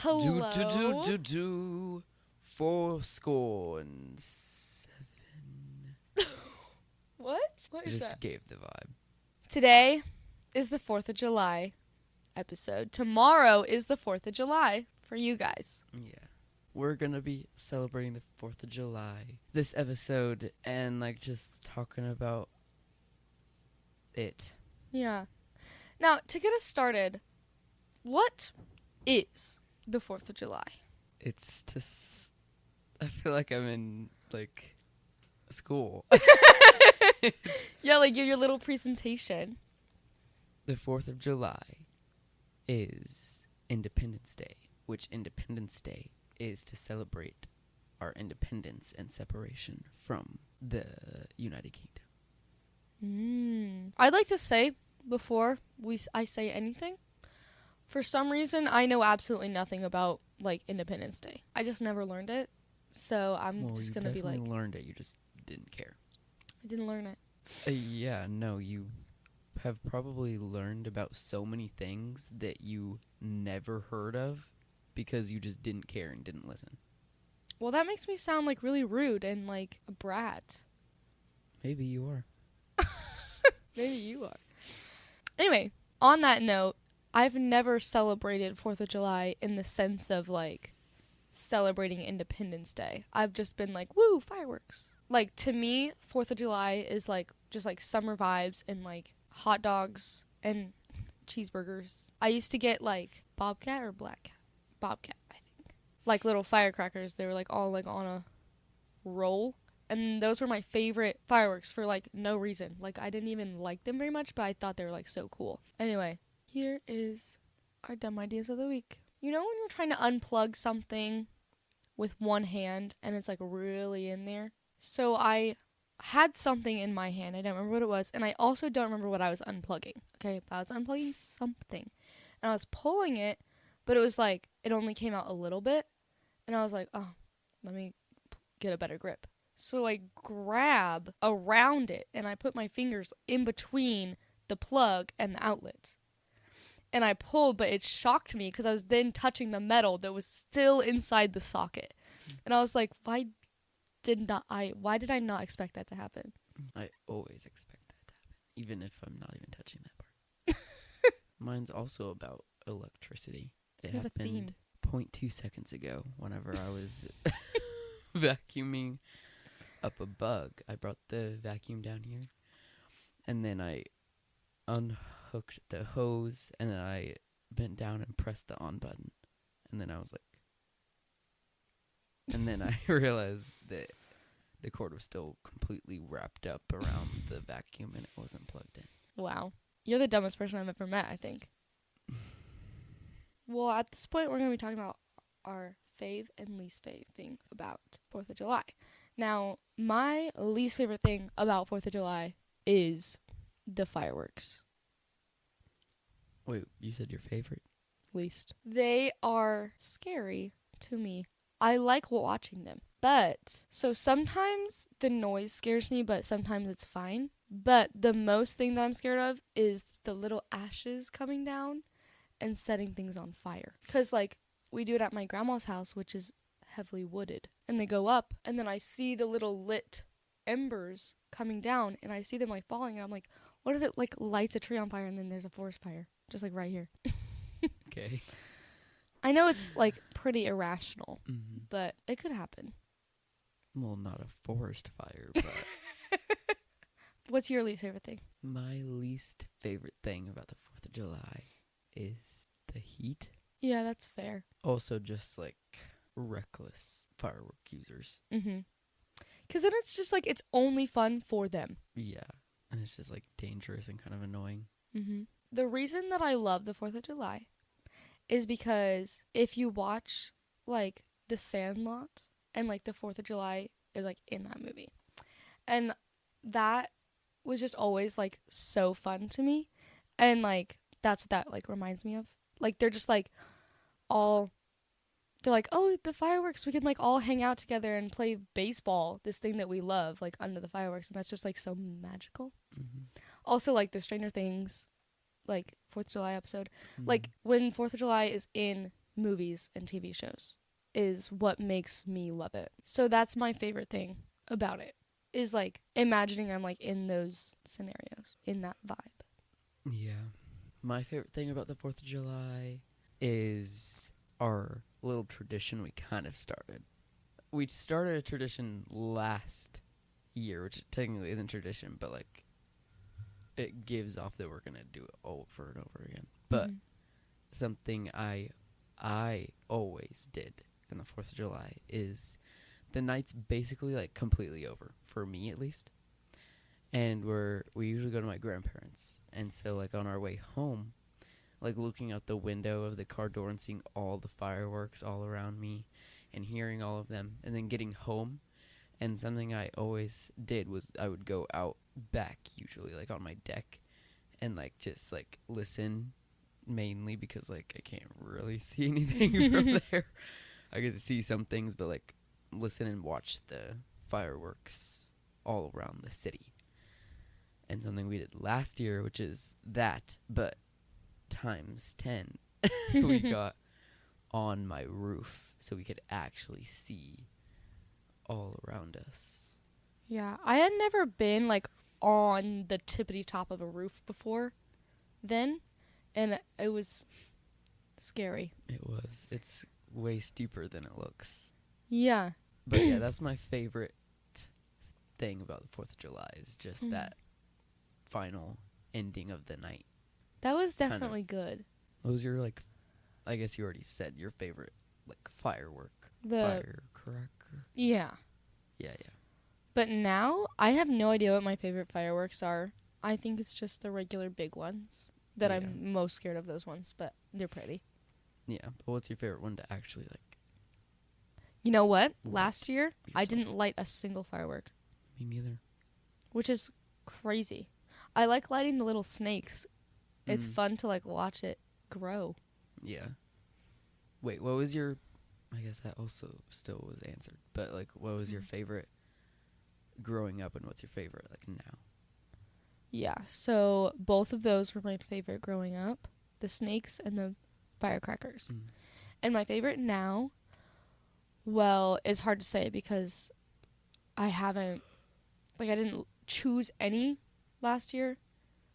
Hello. Do 4 score and 7. What? What is Just that? gave the vibe. Today is the 4th of July episode. Tomorrow is the 4th of July for you guys. Yeah. We're gonna be celebrating the 4th of July this episode and just talking about it. Yeah. Now, to get us started, what is the 4th of July? It's I feel like I'm in school. Yeah, give your little presentation. The 4th of July is Independence Day, which Independence Day is to celebrate our independence and separation from the United Kingdom. I'd like to say, before I say anything, for some reason, I know absolutely nothing about, Independence Day. I just never learned it, so I'm just going to be you definitely learned it, you just didn't care. I didn't learn it. Yeah, no, you have probably learned about so many things that you never heard of because you just didn't care and didn't listen. Well, that makes me sound, really rude and, a brat. Maybe you are. Maybe you are. Anyway, on that note, I've never celebrated 4th of July in the sense of, celebrating Independence Day. I've just been woo, fireworks. To me, 4th of July is, just, summer vibes and, hot dogs and cheeseburgers. I used to get, Bobcat or Black Cat? Bobcat, I think. Little firecrackers. They were, all, on a roll. And those were my favorite fireworks for, no reason. I didn't even like them very much, but I thought they were, so cool. Anyway, here is our dumb ideas of the week. You know when you're trying to unplug something with one hand and it's, really in there? So I had something in my hand. I don't remember what it was. And I also don't remember what I was unplugging. Okay, but I was unplugging something. And I was pulling it, but it was, it only came out a little bit. And I was like, oh, let me get a better grip. So I grab around it, and I put my fingers in between the plug and the outlets. And I pulled, but it shocked me because I was then touching the metal that was still inside the socket. And I was like, why did I not expect that to happen? I always expect that to happen, even if I'm not even touching that part. Mine's also about electricity. It happened 0.2 seconds ago whenever I was vacuuming up a bug. I brought the vacuum down here, and then I unhooked the hose, and then I bent down and pressed the on button, and then I was like, and then I realized that the cord was still completely wrapped up around the vacuum and it wasn't plugged in. Wow. You're the dumbest person I've ever met, I think. Well, at this point, we're going to be talking about our fave and least fave things about 4th of July. Now, my least favorite thing about 4th of July is the fireworks. Wait, you said your favorite? Least. They are scary to me. I like watching them. But, so sometimes the noise scares me, but sometimes it's fine. But the most thing that I'm scared of is the little ashes coming down and setting things on fire. Because, we do it at my grandma's house, which is heavily wooded. And they go up, and then I see the little lit embers coming down, and I see them, falling, and I'm like, what if it, lights a tree on fire, and then there's a forest fire? Just, right here. Okay. I know it's, pretty irrational, Mm-hmm. but it could happen. Well, not a forest fire, but... What's your least favorite thing? My least favorite thing about the 4th of July is the heat. Yeah, that's fair. Also, just, reckless firework users. Mm-hmm. Because then it's just, it's only fun for them. Yeah. And it's just, dangerous and kind of annoying. Mm-hmm. The reason that I love the 4th of July is because if you watch, The Sandlot and, the 4th of July is, in that movie. And that was just always, so fun to me. And, that's what that, reminds me of. They're just, all... They're like, oh, the fireworks, we can, all hang out together and play baseball, this thing that we love, under the fireworks. And that's just, so magical. Mm-hmm. Also, the Stranger Things, 4th of July episode. Mm-hmm. When 4th of July is in movies and TV shows is what makes me love it. So that's my favorite thing about it, is like imagining I'm like in those scenarios, in that vibe. Yeah. My favorite thing about the 4th of July is our little tradition we kind of started. We started a tradition last year, which technically isn't tradition, but like it gives off that we're going to do it over and over again. But something I always did in the 4th of July is the night's basically like completely over, for me at least. And we usually go to my grandparents. And so like on our way home, like looking out the window of the car door and seeing all the fireworks all around me and hearing all of them, and then getting home. And something I always did was I would go out back, usually like on my deck, and like just like listen, mainly because like I can't really see anything from there. I get to see some things, but like listen and watch the fireworks all around the city. And something we did last year, which is that, but times 10, we got on my roof so we could actually see all around us. Yeah, I had never been like on the tippity top of a roof before then, and it was scary. It was. It's way steeper than it looks. Yeah. But yeah, that's my favorite thing about the 4th of July is just that final ending of the night. That was definitely good. What was your, like, I guess you already said your favorite, like, firework? Firecracker? Yeah. Yeah. But now, I have no idea what my favorite fireworks are. I think it's just the regular big ones that I'm most scared of, those ones, but they're pretty. Yeah, but what's your favorite one to actually, like... You know what? Last year, I didn't light a single firework. Me neither. Which is crazy. I like lighting the little snakes. It's fun to, like, watch it grow. Yeah. Wait, what was your... I guess that also still was answered. But, like, what was your favorite growing up, and what's your favorite, like, now? Yeah, so both of those were my favorite growing up. The snakes and the firecrackers. And my favorite now, well, it's hard to say because I didn't choose any last year.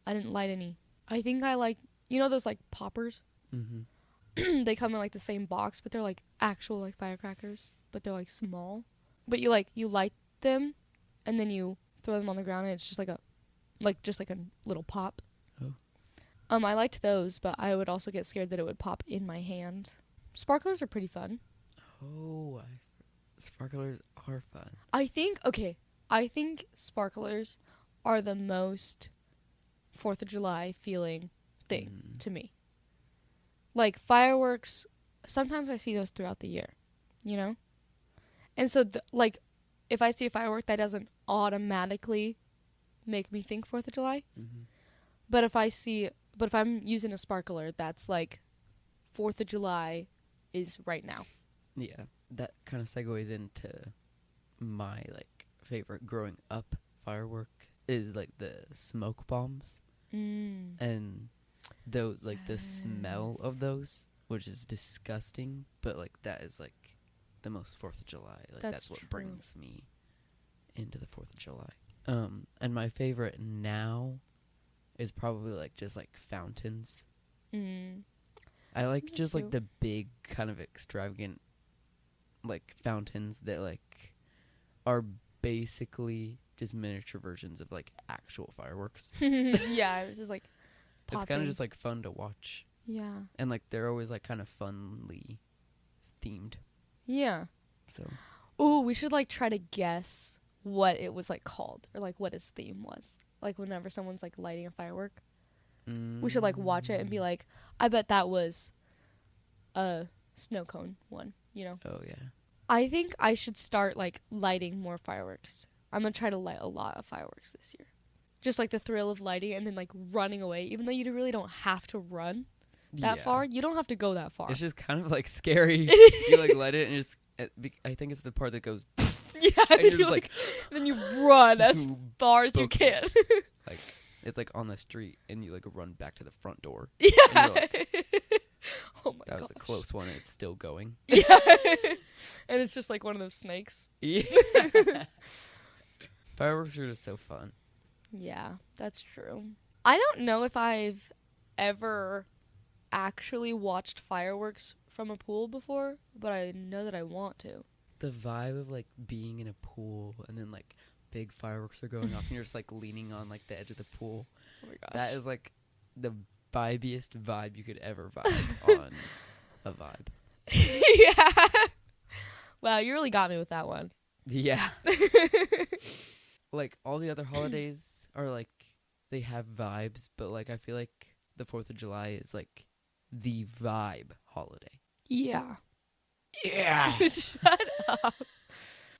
I didn't light any. I think I like, you know those, like, poppers? Mm-hmm. They come in, like, the same box, but they're, like, actual, like, firecrackers. But they're, like, small. But you light them, and then you throw them on the ground, and it's just, like a little pop. Oh. I liked those, but I would also get scared that it would pop in my hand. Sparklers are pretty fun. Oh, sparklers are fun. I think sparklers are the most 4th of July feeling thing to me. Like, fireworks, sometimes I see those throughout the year, you know? And so, like, if I see a firework, that doesn't automatically make me think 4th of July. But if I'm using a sparkler, that's like 4th of July is right now. Yeah, that kind of segues into my, like, favorite growing up firework is, like, the smoke bombs. And those, like, the smell of those, which is disgusting, but, like, that is, like, the most 4th of July. Like, that's what brings me into the 4th of July. And my favorite now is probably, like, just, like, fountains. I like just, like, the big kind of extravagant, like, fountains that, like, are basically just miniature versions of, like, actual fireworks. Yeah, it's just, like, popping. It's kind of just, like, fun to watch. Yeah. And, like, they're always, like, kind of funly themed. Yeah. So. Ooh, we should, like, try to guess what it was, like, called, or, like, what its theme was. Like, whenever someone's, like, lighting a firework. We should, like, watch it and be like, I bet that was a snow cone one, you know? Oh, yeah. I think I should start, like, lighting more fireworks. I'm going to try to light a lot of fireworks this year. Just, like, the thrill of lighting and then, like, running away. Even though you really don't have to run that far. You don't have to go that far. It's just kind of, like, scary. You, like, light it and just... I think it's the part that goes... Yeah, and you're just, like... then you run as far as you can. Like, it's, like, on the street, and you, like, run back to the front door. Yeah. And you're like, oh, my God. That was a close one and it's still going. Yeah. And it's just like one of those snakes. Yeah. Fireworks are just so fun. Yeah, that's true. I don't know if I've ever actually watched fireworks from a pool before, but I know that I want to. The vibe of like being in a pool and then like big fireworks are going off and you're just like leaning on like the edge of the pool. Oh my gosh. That is like the vibiest vibe you could ever vibe on a vibe. Yeah. Wow, you really got me with that one. Yeah. Like all the other holidays are like they have vibes, but like I feel like the 4th of July is like the vibe holiday. Yeah. Yeah. Shut up.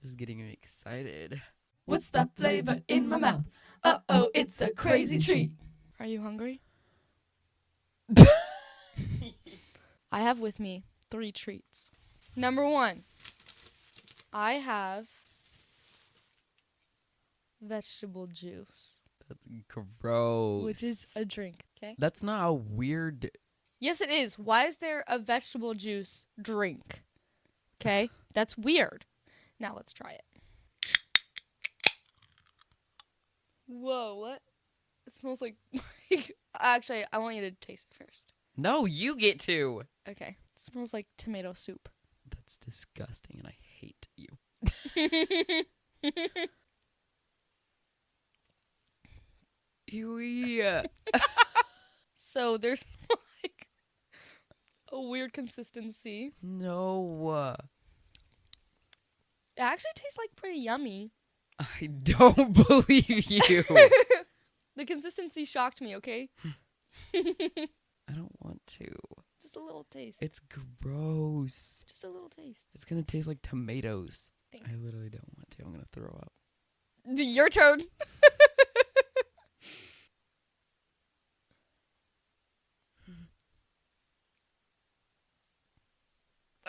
This is getting me excited. What's that flavor in my mouth? Uh-oh, it's a crazy treat. Are you hungry? I have with me 3 treats. Number 1, I have vegetable juice. That's gross. Which is a drink, okay? That's not a weird... Yes, it is. Why is there a vegetable juice drink? Okay? That's weird. Now let's try it. Whoa, what? It smells like... Actually, I want you to taste it first. No, you get to. Okay. It smells like tomato soup. That's disgusting and I hate you. Ew. So there's like a weird consistency. No. It actually tastes like pretty yummy. I don't believe you. The consistency shocked me, okay? I don't want to. Just a little taste. It's gross. Just a little taste. It's going to taste like tomatoes. Think. I literally don't want to. I'm going to throw up. Your turn.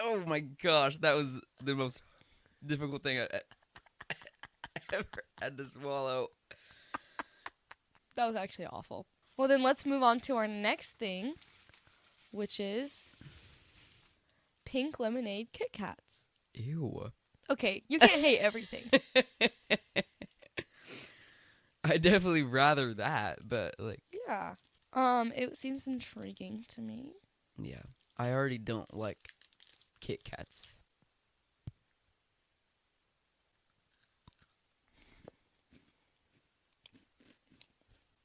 Oh my gosh, that was the most difficult thing I ever had to swallow. That was actually awful. Well, then let's move on to our next thing, which is pink lemonade Kit Kats. Ew. Okay, you can't hate everything. I definitely rather that, but like... Yeah. It seems intriguing to me. Yeah. I already don't like Kit Kats.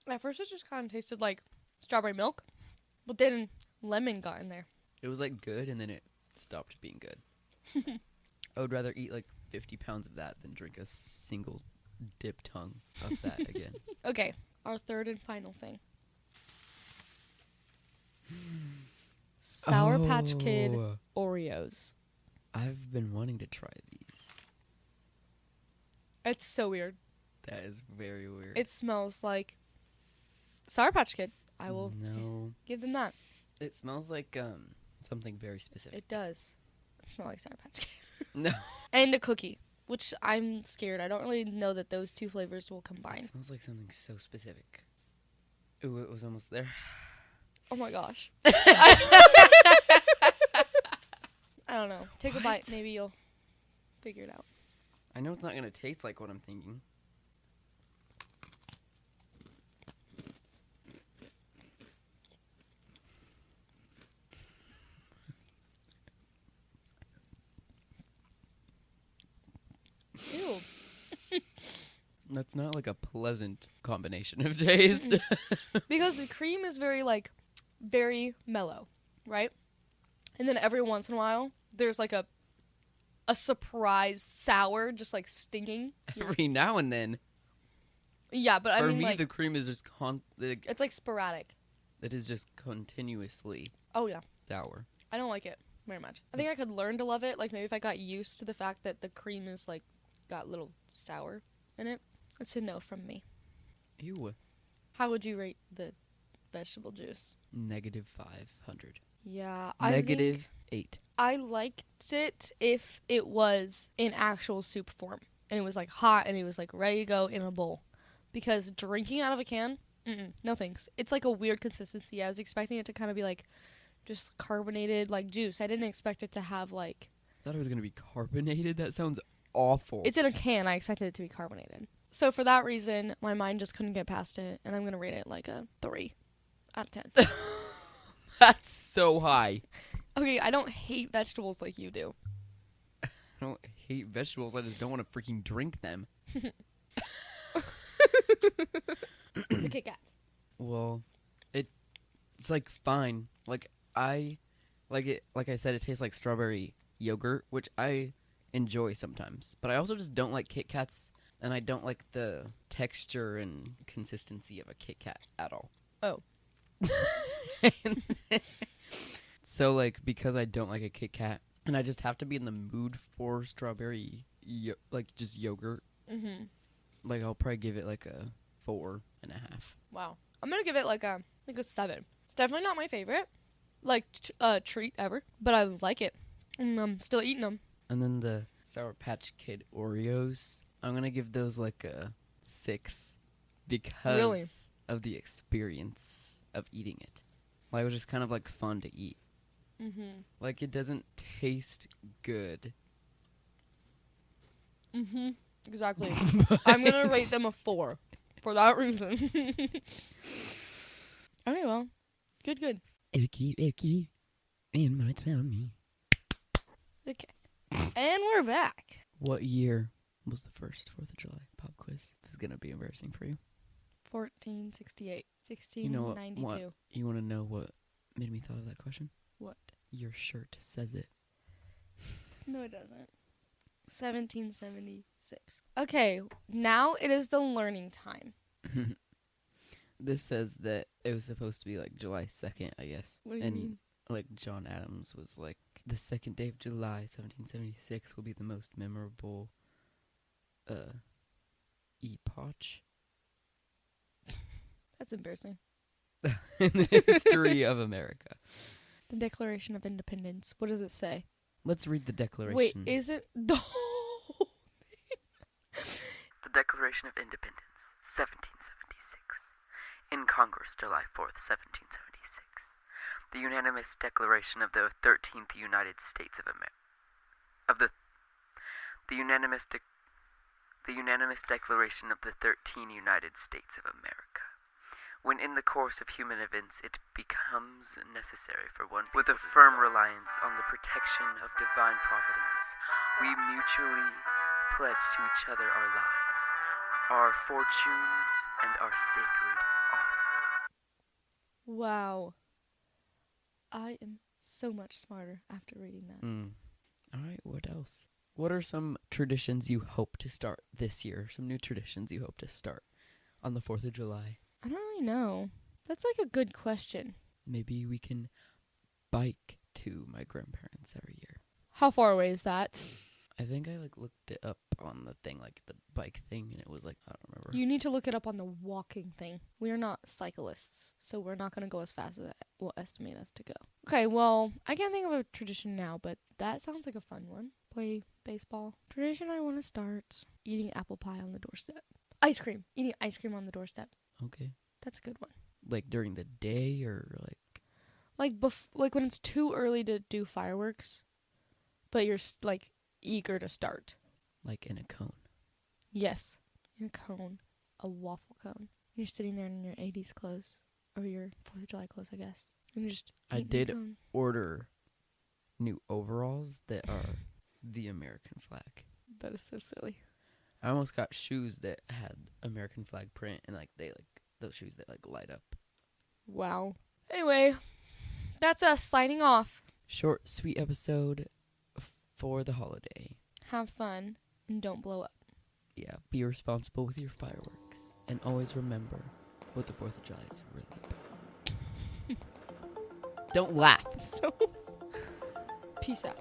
At first it just kind of tasted like strawberry milk, but then lemon got in there. It was like good and then it stopped being good. I would rather eat like 50 pounds of that than drink a single dip tongue of that again. Okay, our third and final thing. Sour Patch Kid Oreos. I've been wanting to try these. It's so weird. That is very weird. It smells like Sour Patch Kid. I will give them that. It smells like something very specific. It does smell like Sour Patch Kid. No. And a cookie, which I'm scared. I don't really know that those 2 flavors will combine. It smells like something so specific. Ooh, it was almost there. Oh my gosh. I don't know. Take a bite. Maybe you'll figure it out. I know it's not going to taste like what I'm thinking. Ew. That's not like a pleasant combination of taste. Because the cream is very mellow, right? And then every once in a while, there's like a surprise sour, just like stinging. Every now and then. Yeah, but For I mean, me, like, the cream is just it's like sporadic. It is just continuously Oh yeah, sour. I don't like it very much. I think I could learn to love it. Like maybe if I got used to the fact that the cream is like got little sour in it. It's a no from me. Ew. How would you rate the vegetable juice? Negative 500. Yeah, Negative 8. I liked it if it was in actual soup form and it was like hot and it was like ready to go in a bowl. Because drinking out of a can, no thanks. It's like a weird consistency. I was expecting it to kind of be like just carbonated like juice. I didn't expect it to have like. I thought it was gonna be carbonated. That sounds awful. It's in a can. I expected it to be carbonated. So for that reason, my mind just couldn't get past it, and I'm gonna rate it like a 3 out of 10. That's so high. Okay, I don't hate vegetables like you do. I don't hate vegetables. I just don't want to freaking drink them. The Kit Kats. Well, it's like fine. Like I like it. Like I said, it tastes like strawberry yogurt, which I enjoy sometimes. But I also just don't like Kit Kats, and I don't like the texture and consistency of a Kit Kat at all. Oh. So, like, because I don't like a Kit Kat, and I just have to be in the mood for strawberry, just yogurt, like, I'll probably give it, like, a 4.5. Wow. I'm gonna give it, like a 7. It's definitely not my favorite, like, treat ever, but I like it. And I'm still eating them. And then the Sour Patch Kid Oreos, I'm gonna give those, like, a 6 because of the experience of eating it. Like, it was just kind of, like, fun to eat. Like, it doesn't taste good. Exactly. I'm gonna rate them a 4 for that reason. Okay, well, good. Icky, and my tummy. Okay, and we're back. What year was the first 4th of July pop quiz? This is gonna be embarrassing for you. 1468. 1692. You know what? You want to know what made me thought of that question? What? Your shirt says it. No, it doesn't. 1776. Okay, now it is the learning time. This says that it was supposed to be like July 2nd, I guess. What do you mean? Like John Adams was like, the 2nd day of July, 1776 will be the most memorable epoch That's embarrassing. in the history of America. The Declaration of Independence. What does it say? Let's read the Declaration. Wait, is it the whole thing? The Declaration of Independence, 1776. In Congress, July 4th, 1776. The unanimous declaration of the 13th United States of America. The unanimous declaration of the 13 United States of America. When in the course of human events it becomes necessary for one, with a firm reliance on the protection of divine providence, we mutually pledge to each other our lives, our fortunes, and our sacred honor. Wow. I am so much smarter after reading that. All right, what else? What are some traditions you hope to start this year? Some new traditions you hope to start on the 4th of July? I don't really know. That's like a good question. Maybe we can bike to my grandparents every year. How far away is that? I think I looked it up on the thing, like the bike thing, and it was like, I don't remember. You need to look it up on the walking thing. We are not cyclists, so we're not going to go as fast as it will estimate us to go. Okay, well, I can't think of a tradition now, but that sounds like a fun one. Play baseball. Tradition I want to start. Eating apple pie on the doorstep. Ice cream. Eating ice cream on the doorstep. Okay. That's a good one. Like during the day or like? Like when it's too early to do fireworks, but you're like eager to start. Like in a cone. Yes. In a cone. A waffle cone. You're sitting there in your 80s clothes. Or your 4th of July clothes, I guess. And you're just I did order new overalls that are the American flag. That is so silly. I almost got shoes that had American flag print and those shoes that light up. Wow. Anyway, that's us signing off. Short, sweet episode for the holiday. Have fun and don't blow up. Yeah, be responsible with your fireworks. And always remember what the 4th of July is really about. Don't laugh. So, peace out.